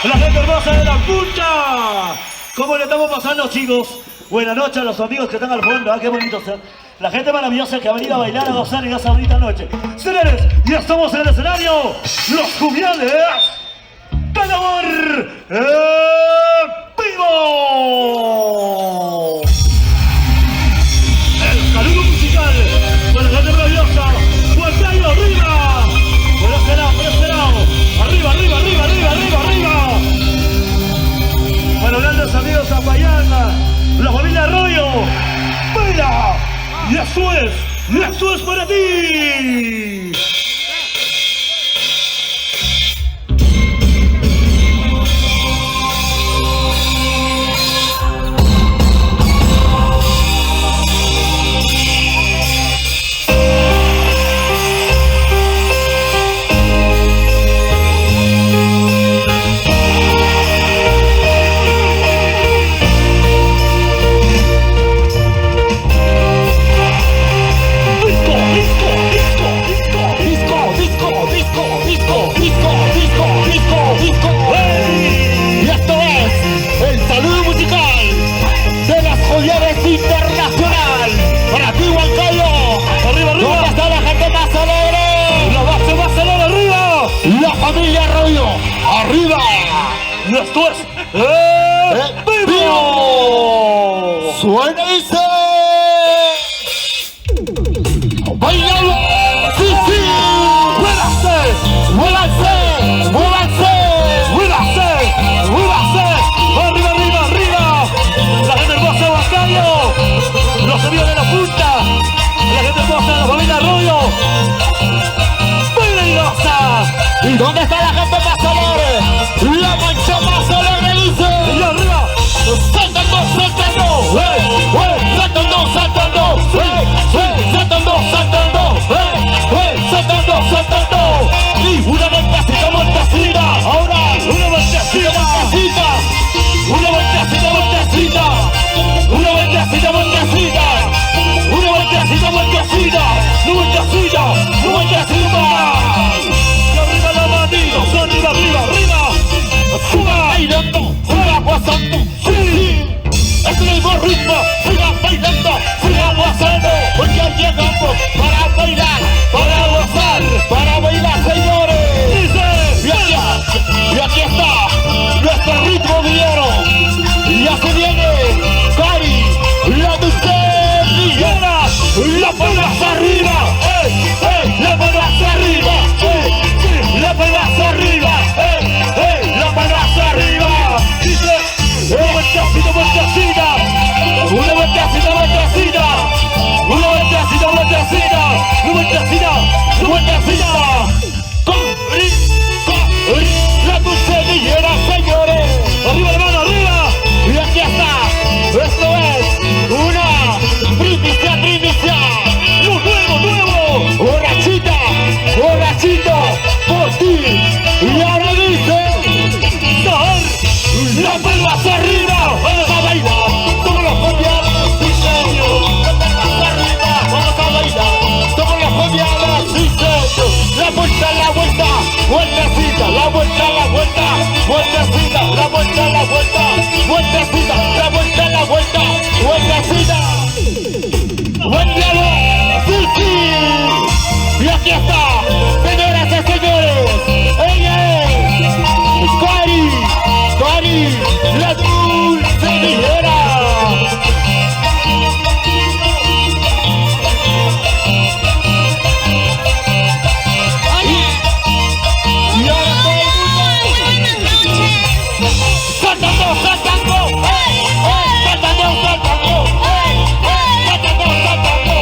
La gente hermosa de la punta. ¿Cómo le estamos pasando, chicos? Buenas noches a los amigos que están al fondo. Qué bonito ser. La gente maravillosa que ha venido a bailar, a gozar en esa bonita noche. Señores, ya estamos en el escenario. Los Cubiales del amor vivo. El saludo musical con la gente maravillosa. Fuerte ahí arriba. Por este lado, por este lado. Arriba, arriba, arriba, arriba, arriba, arriba. Bueno, grandes amigos a Payana, la familia Arroyo. ¡Mira! Y eso es para ti. Internacional para ti, Huancayo. Arriba, arriba. ¿Dónde está la gente más alegre? La base más alegre, arriba. La familia Arroyo, arriba. Y esto es vivo. Suena y dice: ¡bailalo! ¡Sí, sí! ¡Muévanse! ¡Muévanse! ¡Muévanse! ¡Muévase! ¡Muévase! ¡Arriba, arriba, arriba! La gente hermosa de Huancayo, los amigos de la punta, la gente hermosa de la familia Arroyo. ¡Peligrosa! ¿Y dónde está la gente más alegre? La mancha más alegre dice: ¡Y arriba! ¡saltando, saltando! ¡Hey! ¡Hey! ¡saltando, saltando! ¡Hey! ¡Hey! ¡saltando, saltando! ¡Hey! ¡Hey! ¡saltando, saltando! Y una vueltecita, vueltecita. Ahora una vueltecita, vueltecita. Una vueltecita, vueltecita. Una vueltecita, vueltecita. Una vueltecita, vueltecita. Una vueltecita, una vueltecita. ¡Y arriba la manito! ¡Arriba, arriba, arriba! Siga bailando, siga gozando, sí, es el mismo ritmo, siga bailando, siga gozando, porque ya llegamos para bailar, señores. Y aquí está nuestro ritmo villero, y así viene Cari, la dulce villera, la palmas arriba, la palmas arriba, la palmas arriba, la palmas arriba. Dice: una vueltecita, vueltecita, una vueltecita, vueltecita, una vueltecita, vueltecita, una vueltecita, una vueltecita. La dulce villera, señores. ¡Arriba, hermano, arriba! Y aquí está. Esto es una primicia, primicia. ¡Nuevo! Borrachita, borrachito, por ti. Y ahora dice: la palmas arriba, vamos a bailar. Todos los copiados, sí señor. La palmas arriba, vamos a bailar. Todos los copiados, sí señor. La vuelta, vueltecita, la vuelta, vueltecita, la vuelta, vueltecita, la vuelta, vueltecita. ¡Vuélvelo! ¡Sí, sí! Y aquí está, señoras y señores, ella es Cari, la dulce villera. Y ahora todo el mundo saltando, saltando, saltando, saltando, saltando, saltando.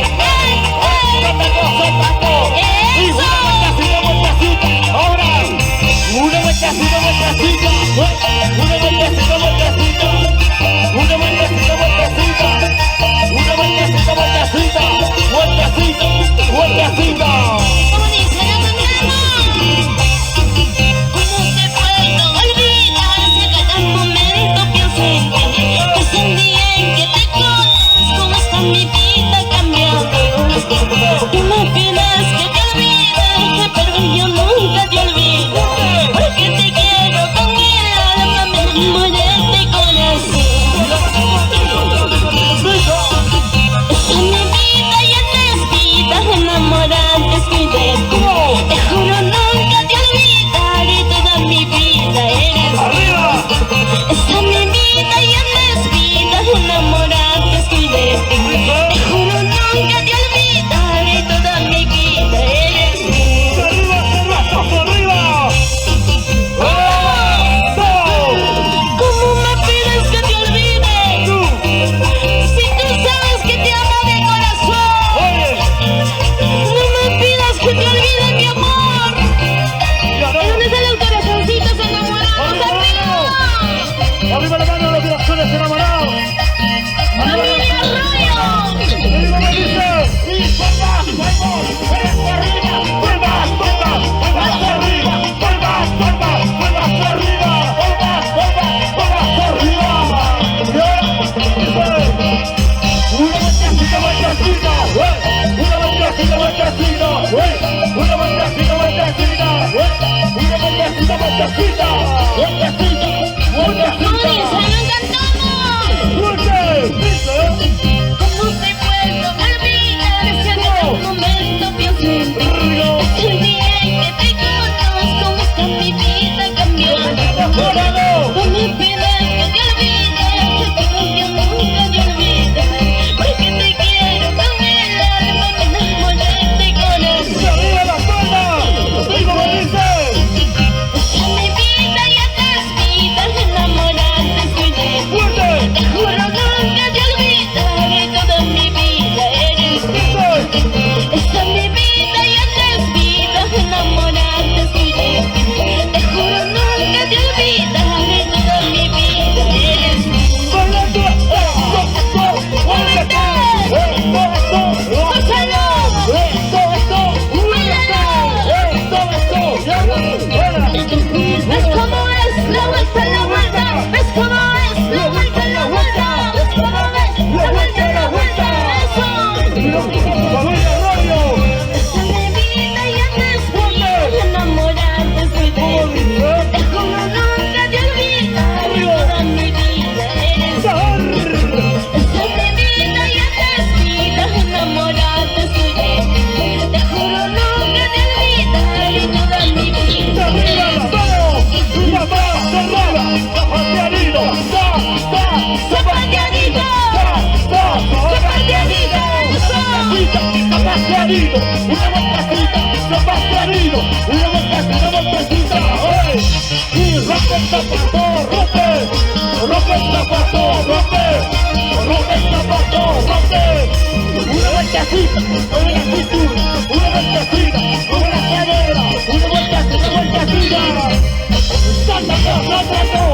Y una vueltecita, vueltecita. Ahora, una vueltecita, vueltecita. Una vueltecita, vueltecita. Una vueltecita, vueltecita. Una vueltecita, vueltecita. Vueltecita, vueltecita. ¿Cómo dice la mañana? ¿Cómo te puedo olvidar si a cada momento pienso en ti? Es un día en que te conozco, está mi vida cambiando. Tú me pides que te olvide, pero yo nunca te olvido, porque te quiero con el vueltecita, vueltecita. ¿Cómo te puedo olvidar si en algún momento pienso en ti? Es el día en que te conozco, esta mi vida cambió. No me pidas que te olvide, te digo que nunca te olvides, porque te quiero con el alma, me enamoré de corazón. ¡Arriba la espalda! ¡Y como dice! Esta mi vida y esta es vida, enamorarte soy de ti. ¡Fuerte! Te juro nunca te olvidaré, toda mi vida eres tú. Esta es mi vida y esta es vida, enamorarte soy de ti. Te juro nunca te olvidaré, toda mi vida eres tú. ¡Bailando! ¡Muévete! ¡Gózalo! ¿Ves cómo es la vuelta, la vuelta? ¿Ves cómo es la vuelta, la vuelta? ¿Ves cómo es la vuelta, la vuelta? ¡Eso! ¡Familia Radio! Esta es mi vida y esta es vida, enamorarte soy de ti. Te juro nunca te olvidaré, toda mi vida eres tú. Esta es mi vida y esta es vida, enamorarte soy de ti. Te juro nunca te olvidaré, toda mi vida ¡Arriba eres las tú. manos! ¡La más cerrada! ¡Zapateadito! ¡Zapateadito! ¡Zapateadito! Zapateadito, una vueltecita, zapateadito, una vueltecita, ¡oye! Y rompe el zapato, rompe el zapato, rompe el zapato, rompe. Una vueltecita, mueve la cintura, una vueltecita, mueve la cadera, una vueltecita. ¡Cantando!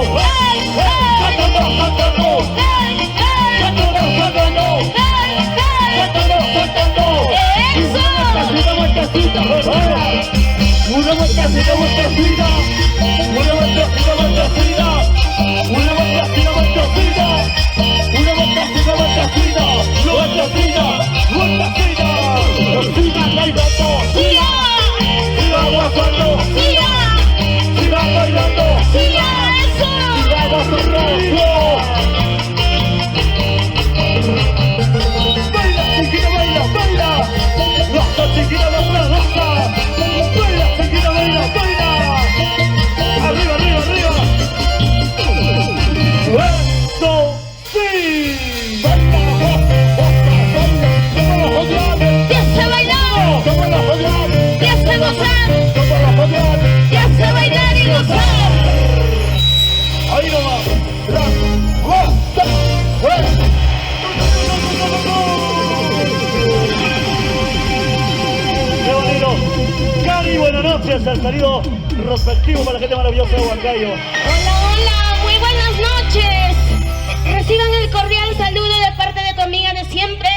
noches al saludo respectivo para la gente maravillosa de Huancayo. Hola, hola, muy buenas noches. Reciban el cordial saludo de parte de tu amiga de siempre,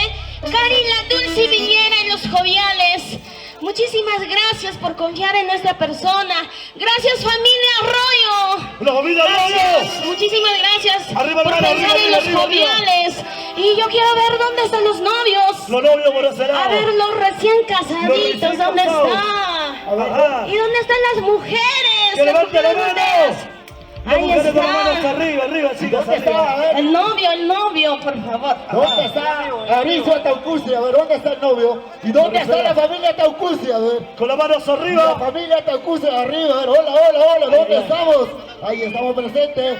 Cari la Dulce Villera en Los Joviales. Muchísimas gracias por confiar en nuestra persona. Gracias, familia Arroyo. ¡La familia Arroyo! Muchísimas gracias Arriba, por hermano, pensar arriba, en Los arriba, arriba. Joviales. Y yo quiero ver dónde están los novios. Los novios por ese lado. A ver, los recién casaditos, recién ¿dónde casados. están? Ajá. ¿Y dónde están las mujeres? ¡Que Las levante las mujeres de manos! ustedes. Las Ahí mujeres con las manos está. arriba, arriba, chicas, ¿Dónde está? A arriba. ver, El novio, por favor. ¿dónde está Arizo Taucusi? A ver, ¿dónde está el novio? ¿Y dónde está la familia Taucusi? A ver. Con las manos La arriba. familia Taucusi arriba, a ver, hola, hola, hola, ¿dónde estamos? Ahí estamos presentes.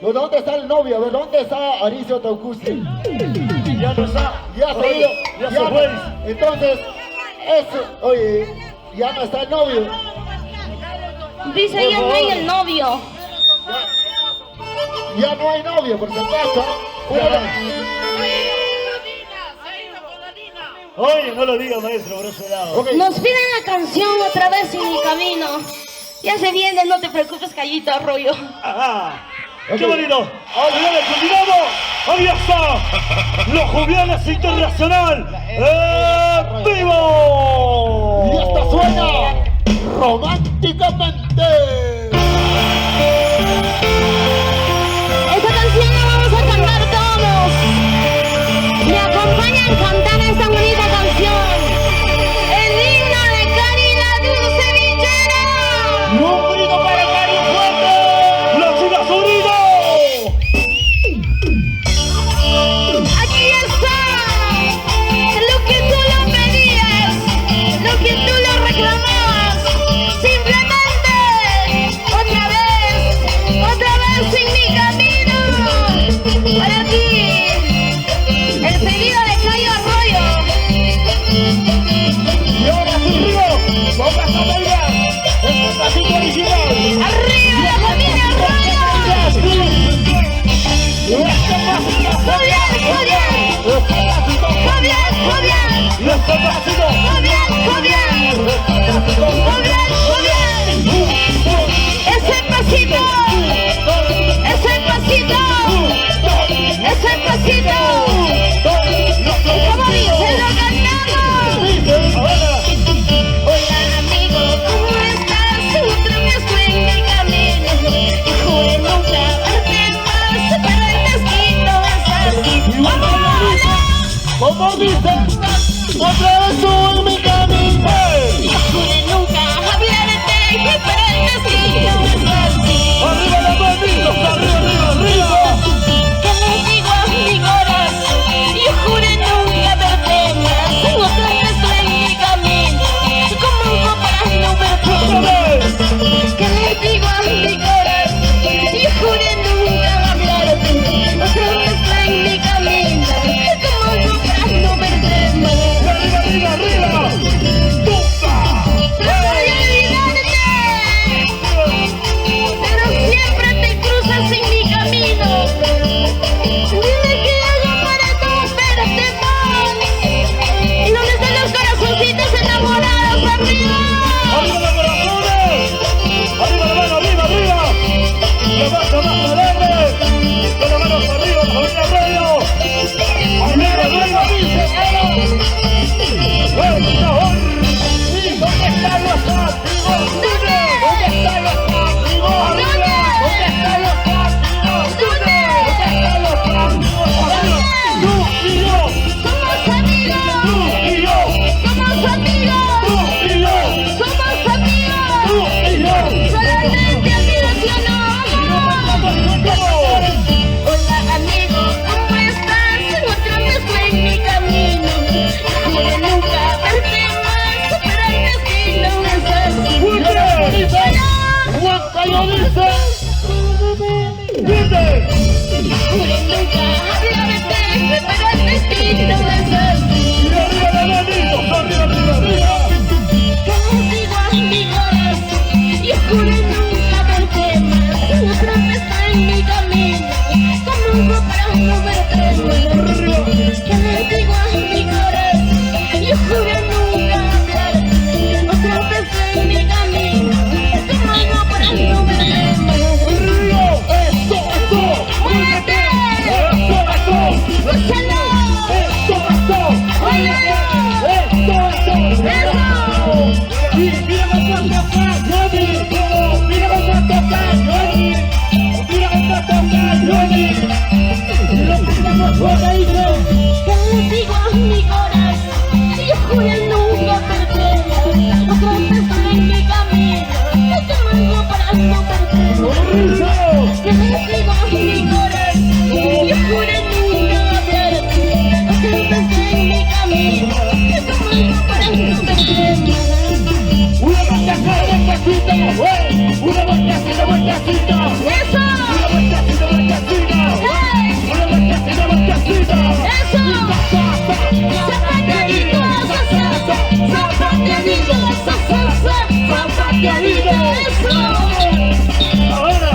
¿Dónde está el novio? A ver, ¿dónde está Arizo Taucusi? Ya no está. Ya se ha ido. Ya se no- fue. Entonces, oye, ya no está el novio. Dice ella no hay el novio. Ya no hay novio, por si acaso. Oye, no lo diga, maestro, por ese lado. Ok. Nos piden la canción otra vez en el camino. Ya se viene, no te preocupes, Callito Arroyo. Ajá. Ok. ¡Qué bonito! ¡Jubiales, continuamos! ¡Ahí está! ¡Los Jubiales Internacional! ¡En vivo! Y esta suena románticamente. Esta canción la vamos a cantar todos. Me acompañan a cantar esta bonita canción. El himno de Cari la Dulce Villera. Y un grito para Cari fuerte. dice, otra vez tú en mi camino. Juré nunca hablarte, pero el destino es así. Arriba las manitos, arriba, arriba, arriba. Que le digo a mi corazón, yo juré nunca verte más. Otra vez estoy en mi camino, como un para no verte más. Que le digo a mi corazón, yo juré nunca hablarte. Otra vez estoy en mi camino, como un para no verte más. Arriba, arriba, arriba. ¡Tumba! No voy a olvidarte, pero siempre te cruzas en mi camino. Dime qué hago para no verte más. ¿Y dónde están los corazoncitos enamorados? ¡Arriba! ¡Arriba los corazones! ¡Arriba la mano, arriba, arriba! ¡La más alegre! ¡Con las manos arriba, la familia Radio! ¡Arriba, arriba, dice! ¿Dónde están los amigos? ¿Dónde están los amigos? ¿Dónde están los amigos? ¿Dónde están los amigos? ¡Tú y yo! ¡Somos amigos! ¡Tú y yo! ¡Somos amigos! ¡Tú y yo! ¡Somos amigos! ¡Tú y yo! ¡Solamente amigos, yo no amo! Hola amigo, ¿cómo estás? Otra vez estoy en mi camino. Juré nunca verte más, pero el destino es así. Huancayo dice, ¡Vete! Juré nunca hablarte, pero el destino es así. ¡Y arriba las manitos! ¡Arriba, arriba, arriba! Como digo a mi corazón, yo juré nunca verte más. Otra vez estoy en mi camino, como un para no verte más. Que le digo a mi corazón, yo juré nunca hablarte. Otra vez estoy en mi camino, como algo para no verte más. ¡Muévete! ¡Úsalo! Que le digo a mi corazón, yo juré nunca verte más. Otra vez estoy en mi camino, como algo para no verte más. Que le digo a mi corazón, yo juré nunca hablarte. Otra vez estoy en mi camino, como algo para no verte más. una vueltecita, una vueltecita, ¡Eso! una vueltecita, ¡Hey! una vueltecita. ¡Eso! ¡Zapateadito! ¡Zapateadito! ¡Zapateadito! ¡Eso! Ahora,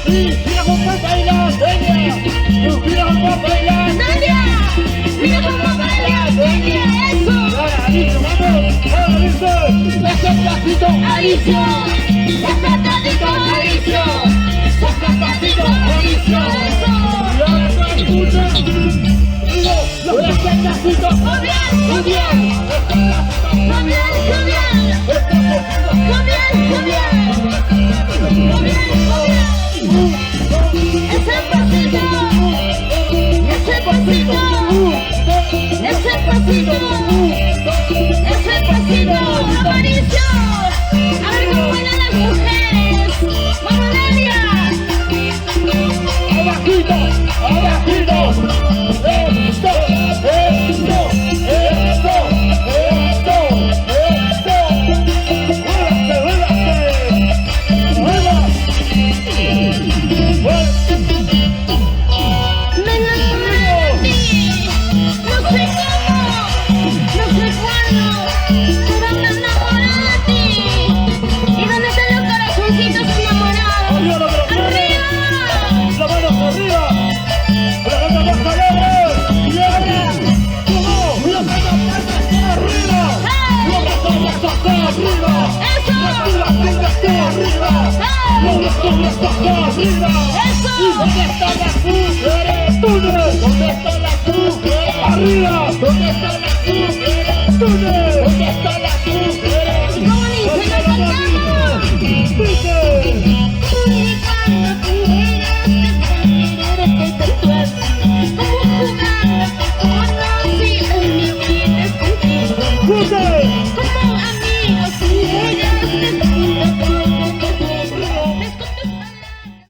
Mira cómo baila, mira cómo baila. ¡Nadia! ¡Mira cómo baila! ¡Nadia! ¡Eso! ahora, dice, vamos, ahora dice. Ese pasito, ¡Alicio! ¡Zapatadito! ¡Alicio! ¡Zapatadito! ¡Alicio! ¡Eso! y ahora se escucha. Ese pasito, ¡Julián! ¡Julián! ¡Julián! ¡Julián! ¡Julián! ¡Julián! ¡Julián! ¡Ese pasito! ¡Ese pasito! ¡Ese pasito! ¡Ese pasito! ¡Aparicio! A ver cómo bailan las mujeres. ¡Vamos, Nadia! abajito, abajito. Me enamoré de ti. No sé cómo, no sé cuándo, pero me enamoré de ti. ¿Y dónde están los corazoncitos enamorados? Arriba los corazones. ¡Arriba! Las manos arriba. La gente más alegre. Y ahora, ¿cómo? Las manos arriba. Los brazos arriba. ¡Eso! Las piernas arriba. Los brazos arriba. ¡Eso! ¿Dónde están las mujeres? ¿Dónde están las mujeres? Arriba. ¿Dónde están